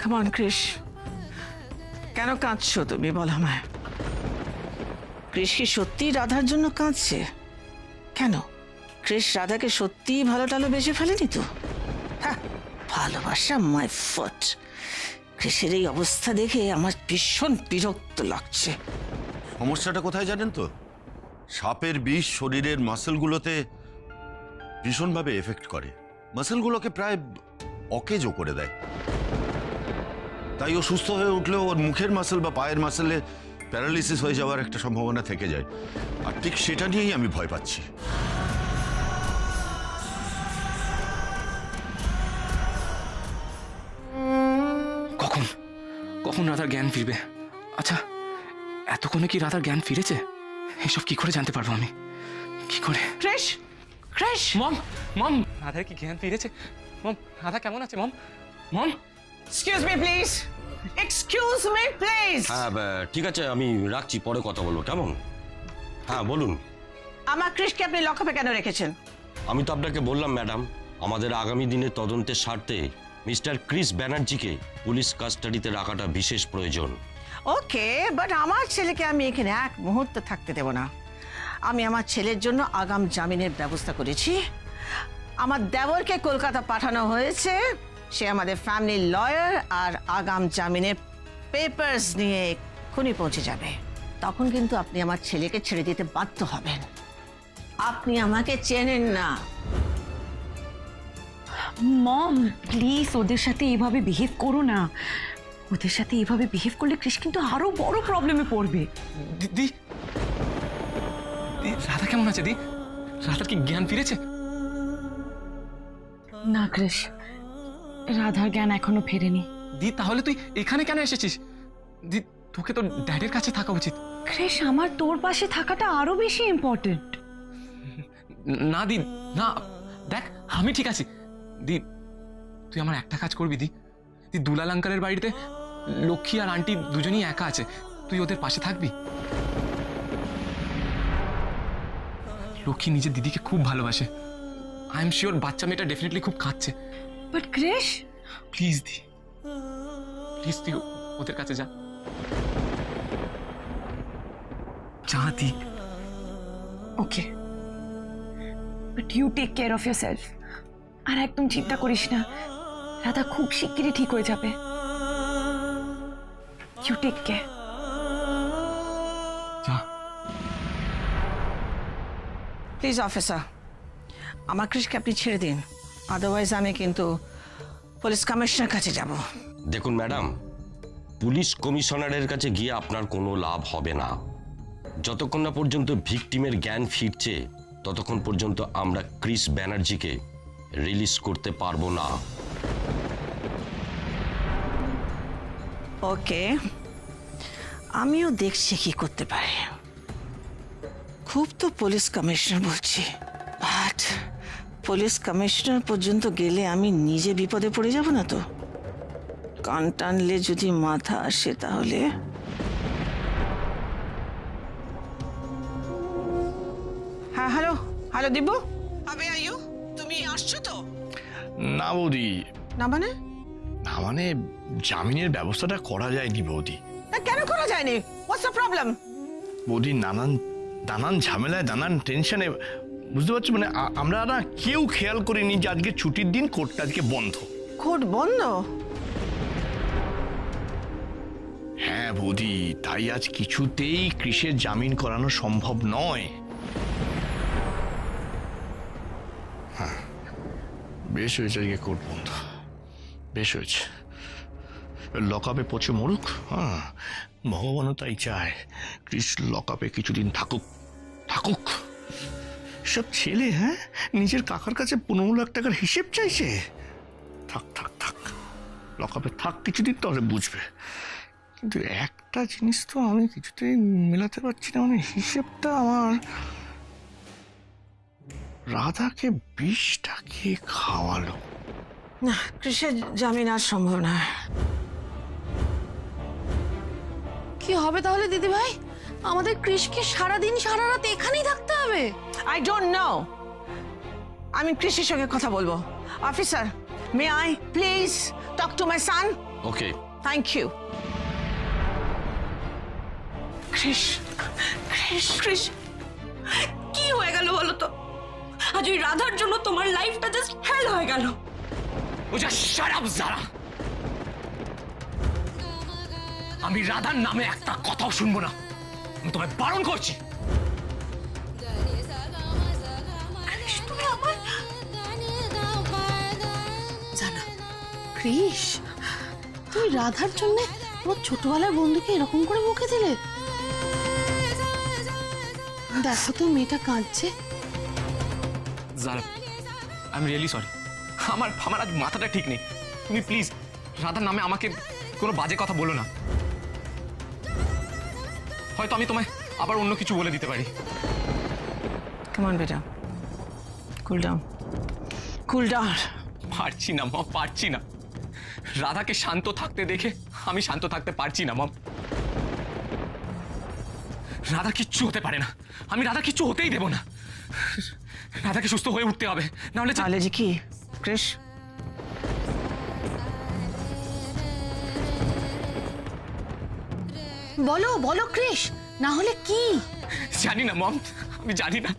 Come on Chris, কেন কাঁদছো তুমি বলো আমায়? ক্রিস কি সত্যি রাধার জন্য কাঁদছে? কেন ক্রিস রাধাকে সত্যিই ভালোবেসে ফেলেনি তো? হ্যাঁ, ভালোবাসা মাই ফুট। ক্রিসের এই অবস্থা দেখে আমার ভীষণ বিরক্ত লাগছে। সমস্যাটা কোথায় জানেন তো? সাপের বিষ শরীরের মাসেলগুলোতে ভীষণভাবে এফেক্ট করে, মাসেলগুলোকে প্রায় অকেজো করে দেয়। তাই ও সুস্থ হয়ে উঠলেও ওর মুখের মাসেল বা পায়ের মাসেলে প্যারালিসিস হয়ে যাওয়ার একটা সম্ভাবনা থেকে যায়, আর ঠিক সেটা নিয়েই আমি ভয় পাচ্ছি। কখন কখন রাধার জ্ঞান ফিরবে? আচ্ছা, এতক্ষণে কি রাধার জ্ঞান ফিরেছে? এসব কি করে জানতে পারবো আমি? কি করে? Chris, Chris! মম, মম, রাধার কি জ্ঞান ফিরেছে? মম, রাধা কেমন আছে mom? Mom, excuse me please, excuse me please. হ্যাঁ ঠিক আছে, আমি রাখছি, পরে কথা বলবো, কেমন? হ্যাঁ বলুন। আমার ক্রিসকে আপনি লকআপে কেন রেখেছেন? আমি তো আপনাকে বললাম ম্যাডাম, আমাদের আগামী দিনে তদন্তের স্বার্থে মিস্টার ক্রিস ব্যানার্জিকে পুলিশ কাস্টাডিতে রাখাটা বিশেষ প্রয়োজন। ওকে, বাট আমার ছেলেকে আমি এখানে এক মুহূর্ত থাকতে দেব না। আমি আমার ছেলের জন্য আগাম জামিনের ব্যবস্থা করেছি। আমার দেবরকে কলকাতা পাঠানো হয়েছে, সে আমাদের ফ্যামিলি লয়ার, আর আগাম জামিনের পেপারস নিয়ে এক্ষুনি পৌঁছে যাবে। তখন কিন্তু আপনি আমার ছেলেকে ছেড়ে দিতে বাধ্য হবেন। আপনি আমাকে চেনেন না। মম প্লিজ ওদের সাথে এইভাবে বিহেভ করো না। ওদের সাথে এইভাবে বিহেভ করলে ক্রিস কিন্তু আরো বড় প্রবলেমে পড়বে। দি, রাধা কেমন আছে? দি, রাধার কি জ্ঞান ফিরেছে? না ক্রিস, রাধার জ্ঞান এখনো ফেরেনি। দি, তাহলে তুই এখানে কেন এসেছিস? দি, তোকে তো ড্যাডের কাছে থাকা উচিত। ক্রিস, আমার তোর পাশে থাকাটা আরো বেশি ইম্পর্টেন্ট। না দি, না, দেখ আমি ঠিক আছি। দি, তুই আমার একটা কাজ করবি। দি, তুই দুলাল আঙ্কালের বাড়িতে লক্ষ্মী আর আন্টি দুজনেই একা আছে, তুই ওদের পাশে থাকবি। লক্ষ্মী নিজের দিদিকে খুব ভালোবাসে। আই এম শিওর বাচ্চা মেয়েটা ডেফিনেটলি খুব কাঁদছে। বাট ক্রিস, প্লিজ দি, প্লিজ তুই ওদের কাছে যা, যা দি। Okay, but you take care of yourself. আর একদম চিন্তা করিস না, রাধা খুব শিগগিরই ঠিক হয়ে যাবে। You take care. যা। প্লিজ অফিসার, আমার ক্রিসকে আপনি ছেড়ে দিন, আদারওয়াইজ আমি কিন্তু পুলিশ কমিশনার কাছে যাব। দেখুন ম্যাডাম, পুলিশ কমিশনারের কাছে গিয়ে আপনার কোনো লাভ হবে না। যতক্ষণ না পর্যন্ত ভিকটিমের জ্ঞান ফিরছে, ততক্ষণ পর্যন্ত আমরা ক্রিস ব্যানার্জিকে রিলিজ করতে পারবো না। ওকে, আমিও দেখছি কি করতে পারি। খুব তো পুলিশ কমিশনার বলছি, বাট পুলিশ কমিশনার পর্যন্ত গেলে আমি নিজে বিপদে পড়ে যাব না তো? কান টানলে যদি মাথা আসে তাহলে? হ্যাঁ, হ্যালো হ্যালো দিব্যু, আবে আইয়ু, তুমি আসছো তো? না বৌদি। না মানে? না মানে জামিনের ব্যবস্থাটা করা যায়নি বৌদি। কেন করা যায়নি? What's the problem? বৌদি নানান ঝামেলায়, নানান টেনশনে, বুঝতে পারছো, মানে আমরা না কেউ খেয়াল করিনি যে আজকে ছুটির দিন, কোর্টটা আজকে বন্ধ। কোর্ট বন্ধ? হ্যাঁ বৌদি, তাই আজ কিছুতেই ক্রিসের জামিন করানো সম্ভব নয়। হ্যাঁ, বেশ হয়েছে আজকে কোর্ট বন্ধ, বেশ হয়েছে। লকআপে পচে মরুক, হ্যাঁ, ভগবানও তাই চায় ক্রিস লকআপে কিছুদিন থাকুক। সব ছেলে, হ্যাঁ, নিজের কাকার কাছে 15 লাখ টাকার হিসেব চাইছে। থাক লকআপে থাক কিছুদিন, তাহলে বুঝবে। কিন্তু একটা জিনিস তো আমি কিছুতেই মেলাতে পারছি না, মানে হিসেবটা আমার, রাধাকে বিষটা কে খাওয়ালো? না, ক্রিসের জামিন আর সম্ভব না। কি হবে তাহলে দিদি ভাই? আমাদের ক্রিসকে সারাদিন সারা রাত এখানেই থাকতে হবে? I don't know. আমি ক্রিসের সঙ্গে কথা বলবো। Officer, may I please talk to my son? Okay. Thank you. Krish Krish Krish কি হয়ে গেল বলো তো? আজ ওই রাধার জন্য তোমার লাইফটা জাস্ট হেল হয়ে গেল। পূজা শাট আপ জারা। আমি রাধার নামে একটা কথাও শুনবো না, আমি তোমায় বারণ করছি। তুমি আমার জানা কৃষ, তুমি রাধার জন্য তোমার ছোটবেলার বন্ধুকে এরকম করে বকে দিলে? দেখো তো মেয়েটা কাঁদছে। জারা, আই এম রিয়েলি সরি। আমার আজ মাথাটা ঠিক নেই। তুমি প্লিজ রাধার নামে আমাকে কোনো বাজে কথা বলো না। হয়তো আমি তোমায় আবার অন্য কিছু বলে দিতে পারি। কাম অন বেটা, কুল ডাউন, কুল ডাউন। পারছি না মা, পারছি না। রাধাকে শান্ত থাকতে দেখে আমি শান্ত থাকতে পারছি না মম। রাধা কিচ্ছু হতে পারে না, আমি রাধা কিচ্ছু হতেই দেব না। রাধাকে সুস্থ হয়ে উঠতে হবে, নাহলে তাহলে যে কি কৃষ? বলো বলো কৃষ, না হলে কি? জানি না মম, আমি জানি না।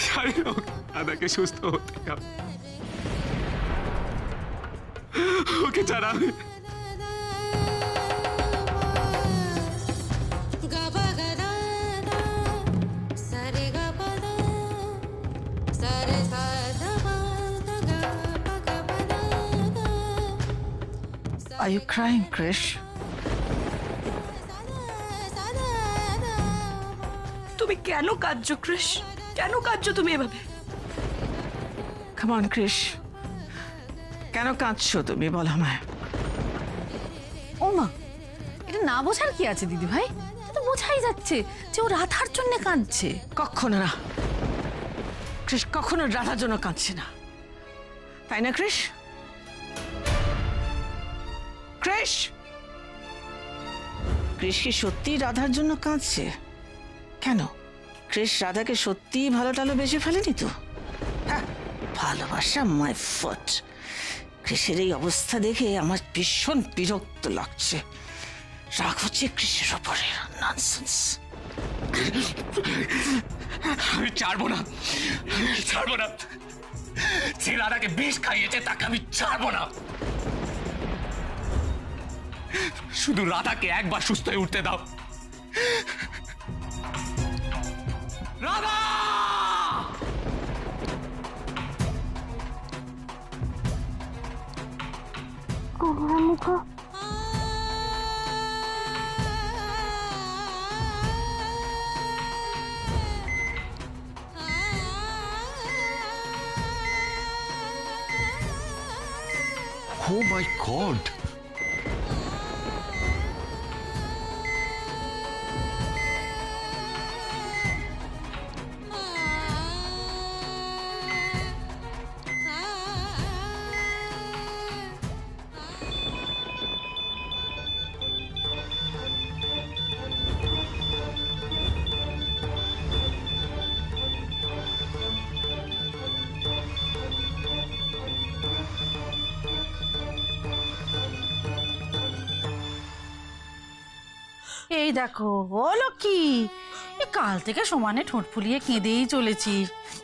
জানি না, রাধাকে সুস্থ হতে হবে। ওকে ছাড়া আমি Are you crying, Krish? তুমি কেন কাঁদছো কৃষ? কেন কাঁদছো তুমি এভাবে? Come on, Krish. কেন কাঁদছো তুমি, বলো আমায়। ও মা, এটা না বোঝার কি আছে দিদি ভাই? এটা তো বোঝাই যাচ্ছে যে ও রাধার জন্য কাঁদছে। কখনো না কৃষ, কখনো রাধার জন্য কাঁদছে না, তাই না কৃষ? কৃষ, কৃষ কি সত্যি রাধার জন্য কাঁদছে? কেন, কৃষ রাধাকে সত্যি ভালো টালো বেঁচে ফেলেনি তো? হ্যাঁ, ভালোবাসা মাই ফুট। কৃষের এই অবস্থা দেখে আমার ভীষণ বিরক্ত লাগছে। রাগ হচ্ছে কৃষের ওপরে। ননসেন্স। আমি ছাড়বো না, ছাড়বো না। যে রাধাকে বিষ খাইয়েছে তাকে আমি ছাড়বো না। শুধু রাধাকে একবার সুস্থ হয়ে উঠতে দাও। রাধা! Oh my God! এই দেখো ও লক্ষ্মী, কাল থেকে সমানে ঠোঁট ফুলিয়ে কেঁদেই চলেছি।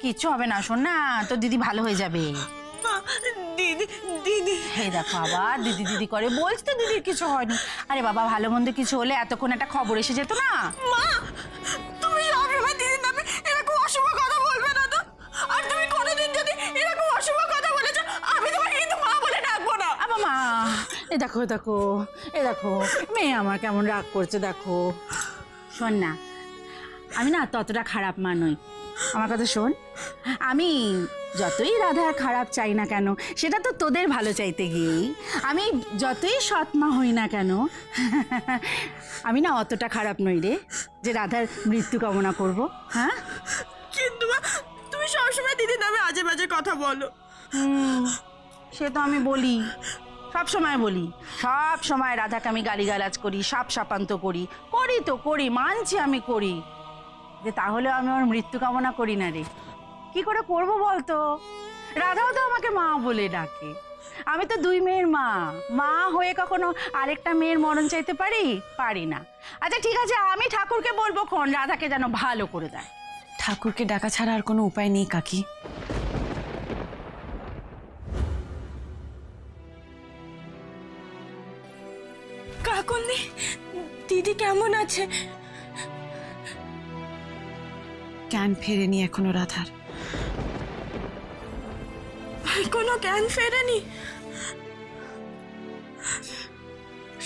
কিচ্ছু হবে না, শোন না, তোর দিদি ভালো হয়ে যাবে। দিদি দিদি এই দেখো আবার দিদি দিদি করে, বলছি তো দিদির কিছু হয়নি। আরে বাবা, ভালো মন্দ কিছু হলে এতক্ষণ একটা খবর এসে যেত না। মা, তুমি সবসময় দিদির নামে এরকম অশুভ কথা বলবে না তো। আর তুমি কোনোদিন যদি এরকম অশুভ কথা বলেছো, আমি তোমাকে কিন্তু মা বলে ডাকবো না। আবার মা, এ দেখো এ দেখো এ দেখো মেয়ে আমার কেমন রাগ করছে দেখো। শোন না, আমি না ততটা খারাপ মা নই, আমার কথা শোন। আমি যতই রাধার খারাপ চাই না কেন, সেটা তো তোদের ভালো চাইতে গিয়েই। আমি যতই সৎ মা হই না কেন, আমি না অতটা খারাপ নই রে যে রাধার মৃত্যু কামনা করব। হ্যাঁ, কিন্তু মা, তুমি সবসময় দিদির নামে আজে বাজে কথা বলো। সে তো আমি বলি, সব সময় বলি, সব সময় রাধাকে আমি গালিগালাজ করি, সাপ সাপান্ত করি, করি তো করি, মানছি আমি করি, যে তাহলে আমি ওর মৃত্যু কামনা করি না রে। কি করে করবো বলতো? রাধাও তো আমাকে মা বলে ডাকে, আমি তো দুই মেয়ের মা, মা হয়ে কখনো আরেকটা মেয়ের মরণ চাইতে পারি? পারি না। আচ্ছা ঠিক আছে, আমি ঠাকুরকে বলবো কোন রাধাকে যেন ভালো করে দেয়। ঠাকুরকে ডাকা ছাড়া আর কোনো উপায় নেই কাকি। কাকলি, দিদি কেমন আছে? জ্ঞান ফেরেনি এখনো রাধার। কোনো জ্ঞান ফেরেনি?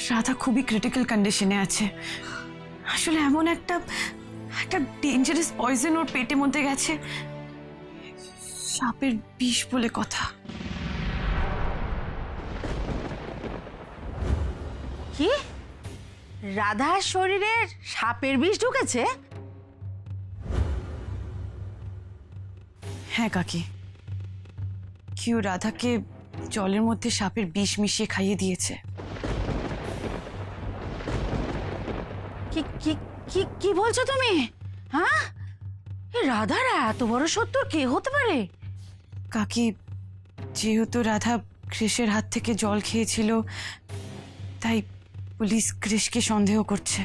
রাধা খুবই ক্রিটিক্যাল কন্ডিশনে আছে। আসলে এমন একটা ডেঞ্জারাস পয়জন ওর পেটের মধ্যে গেছে, সাপের বিষ বলে কথা। কি? রাধার শরীরে সাপের বিষ ঢুকেছে? হ্যাঁ কাকি, কেউ রাধাকে জলের মধ্যে সাপের বিষ মিশিয়ে খাইয়ে দিয়েছে। কি কি কি কি বলছো তুমি? হ্যাঁ, এ রাধার এত বড় শত্রু কে হতে পারে? কাকি, যেহেতু রাধা কৃষের হাত থেকে জল খেয়েছিল, তাই পুলিশ কৃষকে সন্দেহ করছে।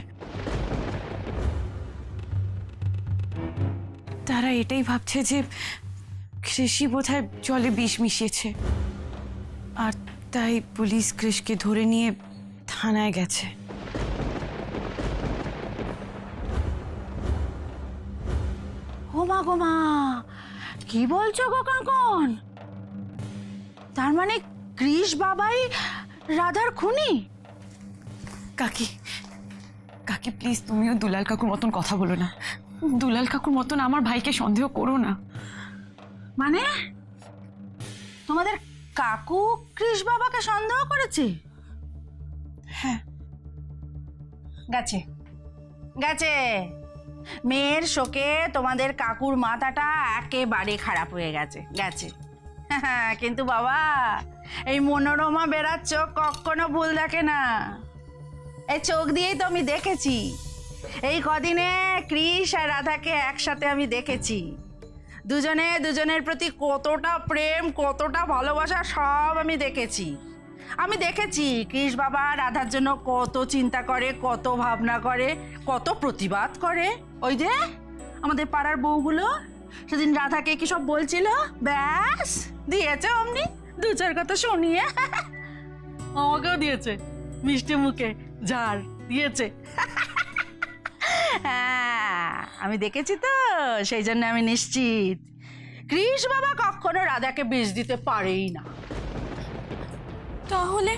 তারা এটাই ভাবছে যে কৃষি বোধহয় জলে বিষ মিশিয়েছে, আর তাই পুলিশ কৃষকে ধরে নিয়ে থানায় গেছে। গোমা গোমা, কি বলছো গো কাকন? তার মানে কৃষ বাবাই রাধার খুনি? কাকি, কাকি প্লিজ তুমিও দুলাল কাকুর মতন কথা বলো না। দুলাল কাকুর মতন আমার ভাইকে সন্দেহ করো না। মানে তোমাদের কাকু কৃষ বাবাকে সন্দেহ করেছে? হ্যাঁ, গেছে গেছে। মেয়ের শোকে তোমাদের কাকুর মাথাটা একেবারে খারাপ হয়ে গেছে গেছে। কিন্তু বাবা, এই মনোরমা বেড়ার চোখ কখনো ভুল দেখে না। এই চোখ দিয়েই তো আমি দেখেছি, এই কদিনে কৃষ আর রাধাকে একসাথে আমি দেখেছি। দুজনে দুজনের প্রতি কতটা প্রেম, কতটা ভালোবাসা সব আমি দেখেছি। আমি দেখেছি কৃষ বাবা রাধার জন্য কত চিন্তা করে, কত ভাবনা করে, কত প্রতিবাদ করে। ওই যে আমাদের পাড়ার বউগুলো সেদিন রাধাকে কি সব বলছিল, ব্যাস দিয়েছে অমনি দু চার কথা শুনিয়ে। আমাকেও দিয়েছে মিষ্টি মুখে ঝাড় দিয়েছে। হ্যাঁ, আমি দেখেছি তো, সেই জন্য আমি নিশ্চিত কৃষ বাবা কখনো রাধাকে বিষ দিতে পারেই না। তাহলে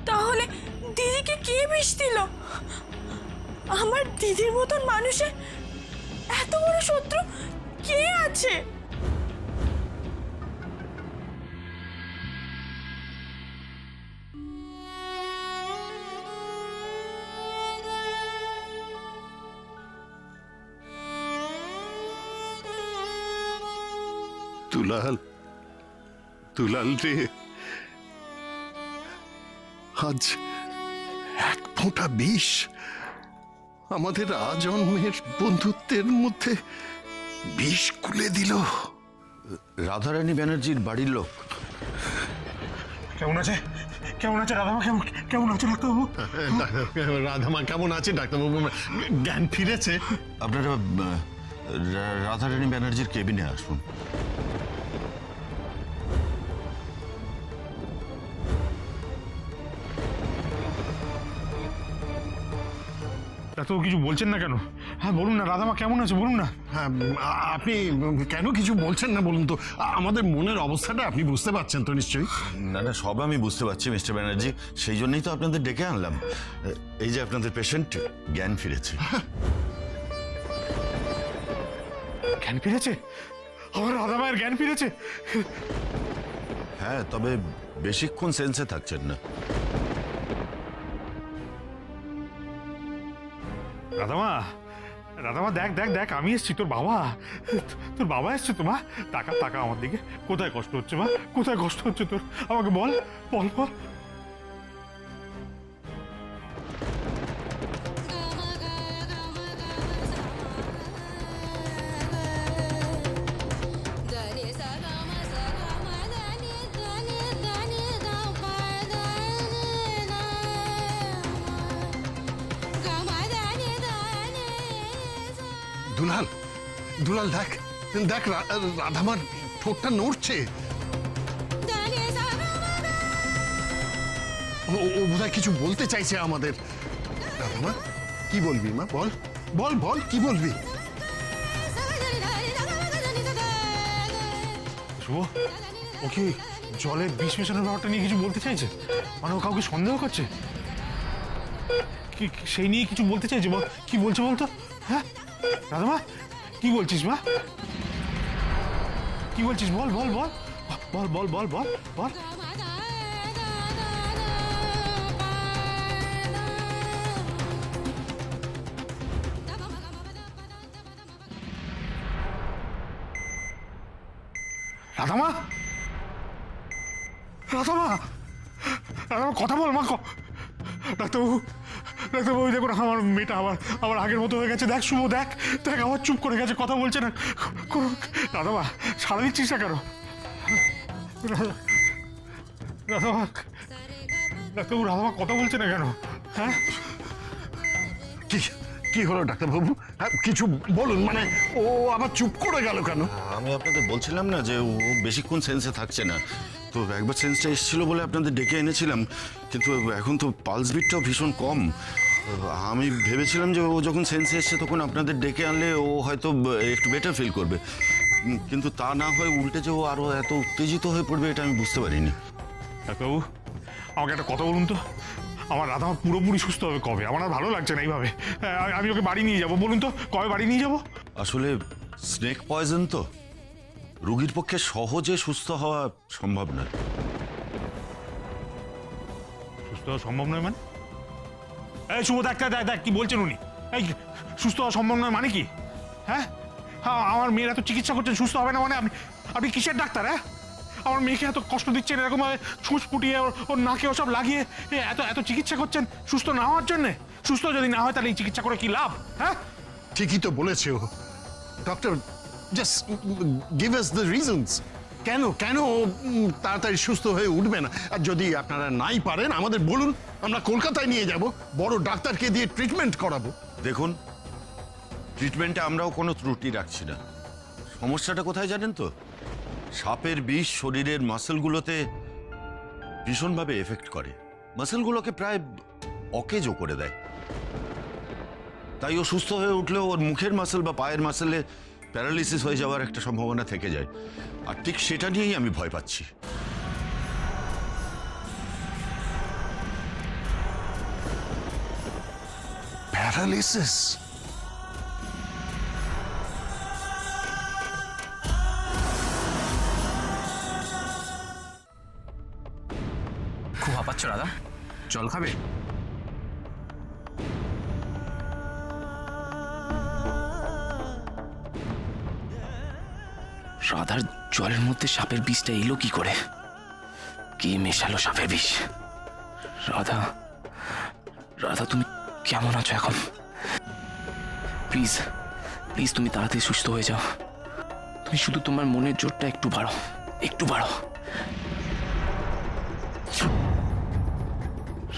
তাহলে দিদিকে কে বিষ দিল? আমার দিদির মতন মানুষের এত বড় শত্রু কে আছে? দুলাল, দুলাল রে, আজ এক ফোঁটা বিষ আমাদের আজন্মের বন্ধুত্বের মধ্যে বিষ খুলে দিল। রাধারানী ব্যানার্জির বাড়ির লোক। কেমন আছে? কেমন আছে রাধামা? কেমন আছে ডাক্তারবাবু? রাধামা কেমন আছে ডাক্তারবাবু? জ্ঞান ফিরেছে? আপনারা রাধারানী ব্যানার্জির কেবিনে আসুন। ডাক্তারবাবু কিছু বলছেন না কেন? হ্যাঁ বলুন না, রাধামা কেমন আছে বলুন না। হ্যাঁ, আপনি কেন কিছু বলছেন না বলুন তো? আমাদের মনের অবস্থাটা আপনি বুঝতে পারছেন তো নিশ্চয়ই? না না, সব আমি বুঝতে পারছি মিস্টার ব্যানার্জি, সেই জন্যই তো আপনাদের ডেকে আনলাম। এই যে আপনাদের পেশেন্ট জ্ঞান ফিরেছে। জ্ঞান ফিরেছে? আমার রাধামায়ের জ্ঞান ফিরেছে? হ্যাঁ, তবে বেশিক্ষণ সেন্সে থাকছেন না। রাধামা, রাধামা দেখ দেখ দেখ, আমি এসছি, তোর বাবা, তোর বাবা এসছে তো। মা টাকা টাকা আমার দিকে। কোথায় কষ্ট হচ্ছে মা? কোথায় কষ্ট হচ্ছে তোর? আমাকে বল বল বল। দুলাল, দুলাল দেখ দেখ, রাধামার ঠোঁটটা নড়ছে। ও বোধহয় কিছু বলতে চাইছে আমাদের। রাধামা, কি বলবি মা? বল বল বল, কি বলবি? শুভ, ও কি জলে বিষ মেশানোর ব্যাপারটা নিয়ে কিছু বলতে চাইছে? মানে ও কাউকে সন্দেহ করছে? সেই নিয়ে কিছু বলতে চাইছে? বল, কি বলছে বলতো? হ্যাঁ রাধামা, কি বলছিস মা? কি বলছিস? বল বল বল বল বল বল বল বল। রাধামা, রাধামা, রাধামা কথা বল মা। ডাক্তারবাবু, ডাক্তারবাবু দেখুন, আমার মেয়েটা আবার আগের মতো হয়ে গেছে। দেখ শুভ, দেখ দেখ, আমার চুপ করে গেছে, কথা বলছে না। রাধামা, সারা দিচ্ছিস না কেন? রাধামা, ডাক্তারবাবু, রাধামা কথা বলছে না কেন? হ্যাঁ, কি কি হলো ডাক্তারবাবু? কিছু বলুন, মানে ও আবার চুপ করে গেল কেন? আমি আপনাদের বলছিলাম না যে ও বেশিক্ষণ সেন্সে থাকছে না, তো একবার সেন্সটা এসেছিল বলে আপনাদের ডেকে এনেছিলাম, কিন্তু এখন তো পালস বিটটাও ভীষণ কম। আমি ভেবেছিলাম যে ও যখন সেন্সে এসছে তখন আপনাদের ডেকে আনলে ও হয়তো একটু বেটার ফিল করবে, কিন্তু তা না হয় উল্টে যে ও আরও এত উত্তেজিত হয়ে পড়বে এটা আমি বুঝতে পারিনি। ডাক্তারবাবু, আমাকে একটা কথা বলুন তো, আমার রাধামা পুরোপুরি সুস্থ হবে কবে? আমার আর ভালো লাগছে না এইভাবে। আমি ওকে বাড়ি নিয়ে যাবো, বলুন তো কবে বাড়ি নিয়ে যাবো? আসলে স্নেক পয়জন তো রোগীর পক্ষে সহজে সুস্থ হওয়া সম্ভব নয়। সুস্থ হওয়া সম্ভব নয় মানে? এই শুভ, দেখ দেখ দেখ কি বলছেন উনি। এই সুস্থ হওয়া সম্ভব নয় মানে কি? হ্যাঁ, আমার মেয়ের এত চিকিৎসা করছেন, সুস্থ হবে না মানে? আপনি কিসের ডাক্তার? হ্যাঁ, আমার মেয়েকে এত কষ্ট দিচ্ছেন, এরকম ভাবে ছুঁচ ফুটিয়ে ওর নাকে ওসব লাগিয়ে এত এত চিকিৎসা করছেন সুস্থ না হওয়ার জন্যে? সুস্থ যদি না হয় তাহলে এই চিকিৎসা করে কি লাভ? হ্যাঁ, ঠিকই তো বলেছে ও। Doctor, just give us the reasons. কেন কেন ও তাড়াতাড়ি সুস্থ হয়ে উঠবে না? আর যদি আপনারা নাই পারেন আমাদের বলুন, আমরা কলকাতায় নিয়ে যাব, বড় ডাক্তারকে দিয়ে ট্রিটমেন্ট করাবো। দেখুন, ট্রিটমেন্টে আমরাও কোনো ত্রুটি রাখছি না। সমস্যাটা কোথায় জানেন তো? সাপের বিষ শরীরের মাসেলগুলোতে ভীষণভাবে এফেক্ট করে, মাসেলগুলোকে প্রায় অকেজো করে দেয়। তাই ও সুস্থ হয়ে উঠলেও ওর মুখের মাসেল বা পায়ের মাসেলে প্যারালিসিস হয়ে যাওয়ার একটা সম্ভাবনা থেকে যায়, আর ঠিক সেটা নিয়েই আমি ভয় পাচ্ছি। প্যারালিসিস? খুব হাঁপাচ্ছ রাধা, জল খাবে? রাধার জলের মধ্যে সাপের বিষটা এলো কি করে? কে মেশালো সাপের বিষ? রাধা, রাধা তুমি কেমন আছো এখন? প্লিজ প্লিজ তুমি তাড়াতাড়ি সুস্থ হয়ে যাও। তুমি শুধু তোমার মনের জোরটা একটু বাড়ো, একটু বাড়ো।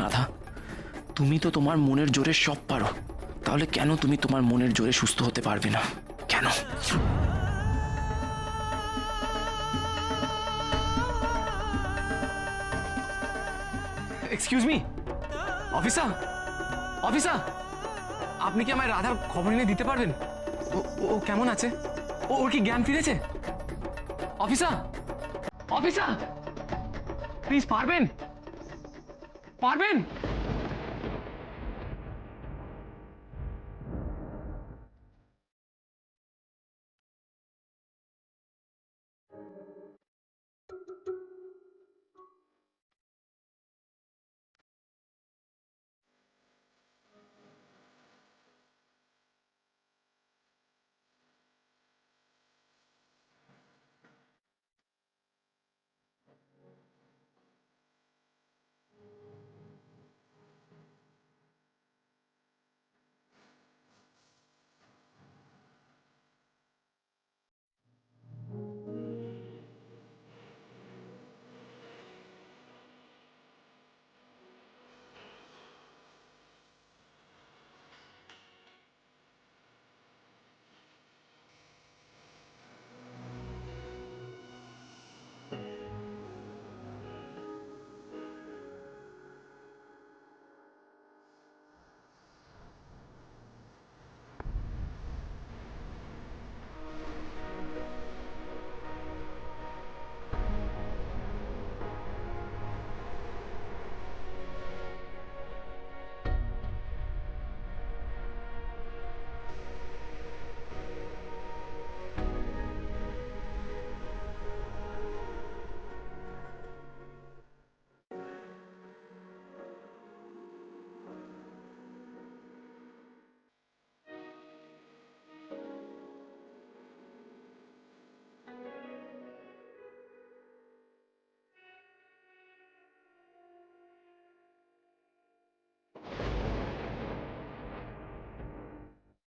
রাধা, তুমি তো তোমার মনের জোরে সব পারো, তাহলে কেন তুমি তোমার মনের জোরে সুস্থ হতে পারবে না? কেন? এক্সকিউজ মি, অফিসার, অফিসার, আপনি কি আমায় রাধার খবর এনে দিতে পারবেন? ও কেমন আছে? ওর কি জ্ঞান ফিরেছে? অফিসার, অফিসার, প্লিজ পারবেন? পারবেন?